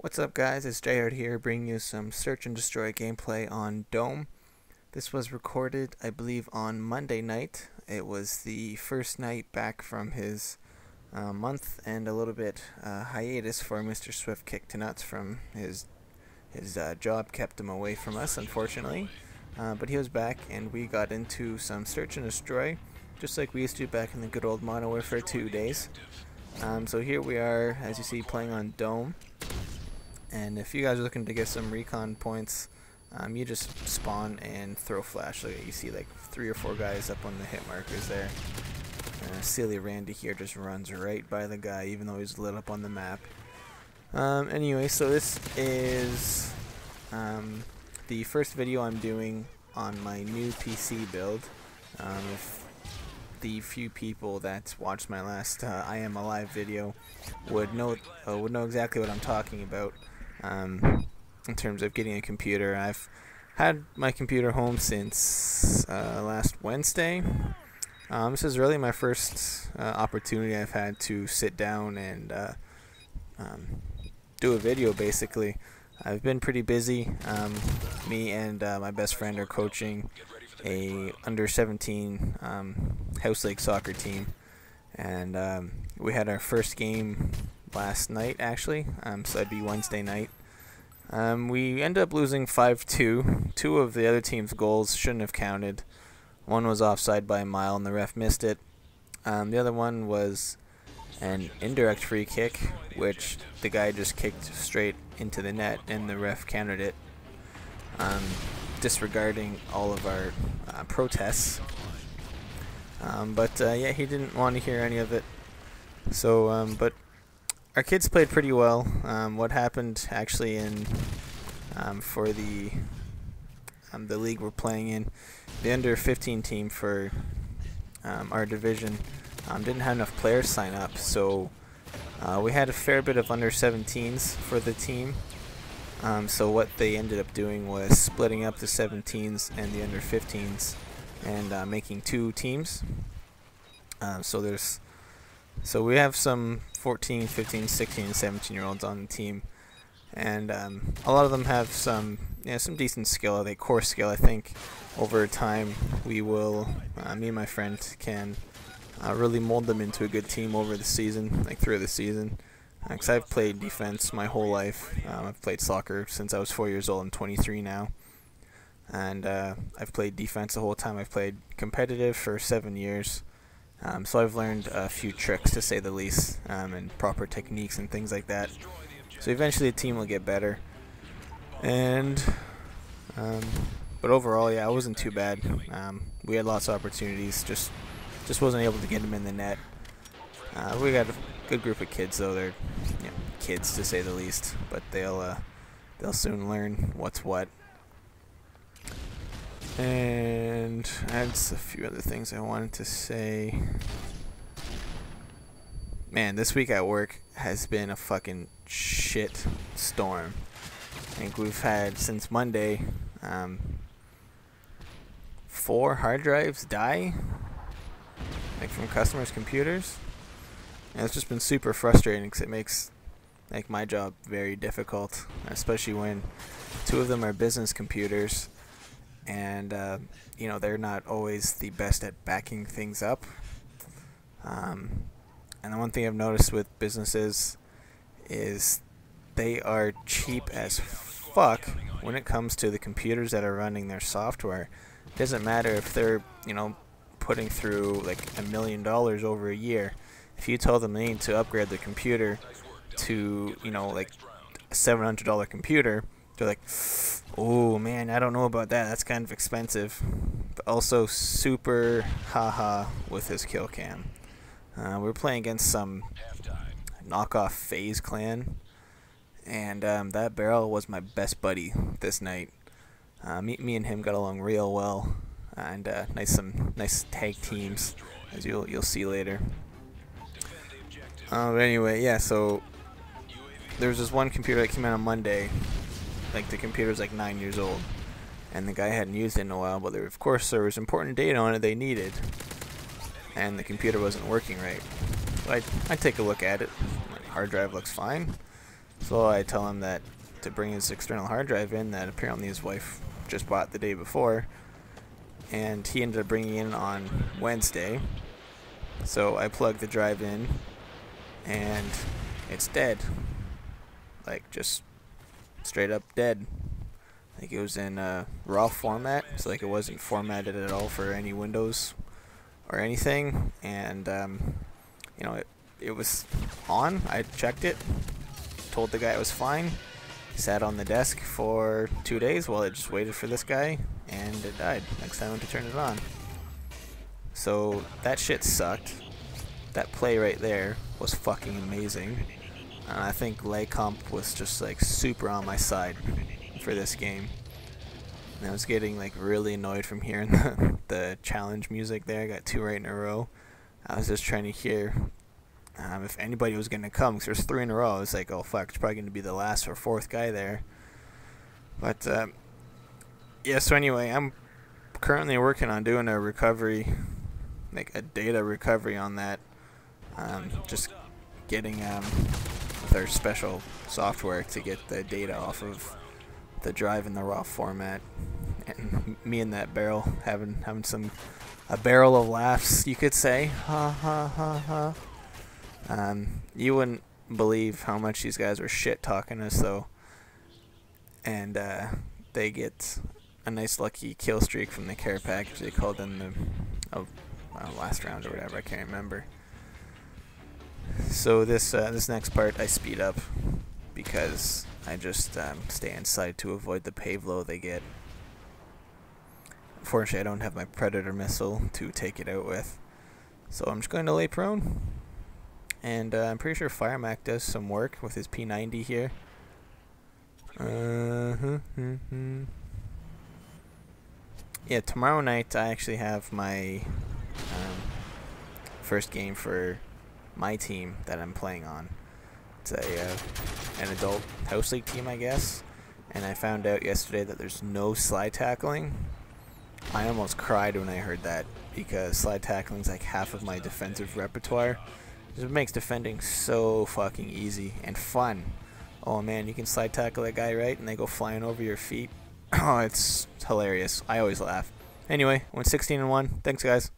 What's up guys, it's JR here bringing you some Search and Destroy gameplay on Dome. This was recorded, I believe, on Monday night. It was the first night back from his month and a little bit hiatus for Mr. Swift kicked to nuts from his job kept him away from us, unfortunately. But he was back and we got into some Search and Destroy, just like we used to back in the good old Modern Warfare 2 days. So here we are, as you see, playing on Dome. And if you guys are looking to get some recon points, you just spawn and throw flash. So you see like 3 or 4 guys up on the hit markers there. Silly Randy here just runs right by the guy even though he's lit up on the map. Anyway, so this is the first video I'm doing on my new PC build. If the few people that watched my last I Am Alive video would know exactly what I'm talking about. In terms of getting a computer, I've had my computer home since last Wednesday. This is really my first opportunity I've had to sit down and do a video. Basically, I've been pretty busy. Me and my best friend are coaching a under 17 house league soccer team, and we had our first game last night actually, so that'd be Wednesday night. We ended up losing 5-2. 2 of the other team's goals shouldn't have counted. One was offside by a mile and the ref missed it. The other one was an indirect free kick, which the guy just kicked straight into the net and the ref countered it, disregarding all of our protests. Yeah, he didn't want to hear any of it. So, but our kids played pretty well. What happened actually in for the league we're playing in, the under 15 team for our division didn't have enough players sign up, so we had a fair bit of under 17s for the team. So what they ended up doing was splitting up the 17s and the under 15s and making 2 teams. So we have some 14, 15, 16, and 17-year-olds on the team, and a lot of them have some decent skill, like core skill. I think over time we will, me and my friend can really mold them into a good team over the season, like through the season. Because I've played defense my whole life. I've played soccer since I was 4 years old. I'm 23 now, and I've played defense the whole time. I've played competitive for 7 years. So I've learned a few tricks, to say the least, and proper techniques and things like that. So eventually the team will get better. And but overall, yeah, it wasn't too bad. We had lots of opportunities, just wasn't able to get them in the net. We got a good group of kids, though. They're kids, to say the least, but they'll soon learn what's what. And I had a few other things I wanted to say. Man, this week at work has been a fucking shit storm. I think we've had, since Monday, 4 hard drives die, like from customers' computers. And it's just been super frustrating because it makes my job very difficult, especially when 2 of them are business computers. And they're not always the best at backing things up. And the one thing I've noticed with businesses is they are cheap as fuck when it comes to the computers that are running their software. It doesn't matter if they're putting through like $1 million over a year. If you tell them they need to upgrade their computer to like a $700 computer, they're like, oh man, I don't know about that. That's kind of expensive. But also super haha with his kill cam. We're playing against some knockoff FaZe clan, and that barrel was my best buddy this night. Me and him got along real well, and some nice tag teams, as you'll see later. But anyway, yeah. So there was this one computer that came out on Monday. Like, the computer's like 9 years old, and the guy hadn't used it in a while, but of course there was important data on it they needed, and the computer wasn't working right. So I take a look at it. My hard drive looks fine. So I tell him that to bring his external hard drive in that apparently his wife just bought the day before, and he ended up bringing in on Wednesday. So I plug the drive in and it's dead, like just straight up dead. Like it was in raw format, so like it wasn't formatted at all for any Windows or anything, and you know, it was on. I checked it, told the guy it was fine, sat on the desk for 2 days while it just waited for this guy, and it died next time I went to turn it on. So that shit sucked. That play right there was fucking amazing. And I think lag comp was just like super on my side for this game. And I was getting like really annoyed from hearing the challenge music there. I got 2 right in a row. I was just trying to hear if anybody was going to come, because there's 3 in a row. I was like, oh fuck, it's probably going to be the last or 4th guy there. But yeah, so anyway, I'm currently working on doing a recovery, like a data recovery on that. Just getting with our special software to get the data off of the drive in the raw format. And me and that barrel having a barrel of laughs, you could say. Ha ha ha ha. You wouldn't believe how much these guys were shit talking us though, and they get a nice lucky kill streak from the care package. They called in the last round or whatever, I can't remember. So this next part I speed up because I just stay inside to avoid the pave low they get. Unfortunately, I don't have my Predator missile to take it out with, so I'm just going to lay prone. And I'm pretty sure Firemac does some work with his P90 here. Yeah, tomorrow night I actually have my first game for my team that I'm playing on. It's an adult house league team, I guess. And I found out yesterday that there's no slide tackling. I almost cried when I heard that, because slide tackling is like half of my defensive repertoire. It makes defending so fucking easy and fun. Oh man, you can slide tackle that guy right and they go flying over your feet. Oh, it's hilarious. I always laugh. Anyway, went 16-1. Thanks guys.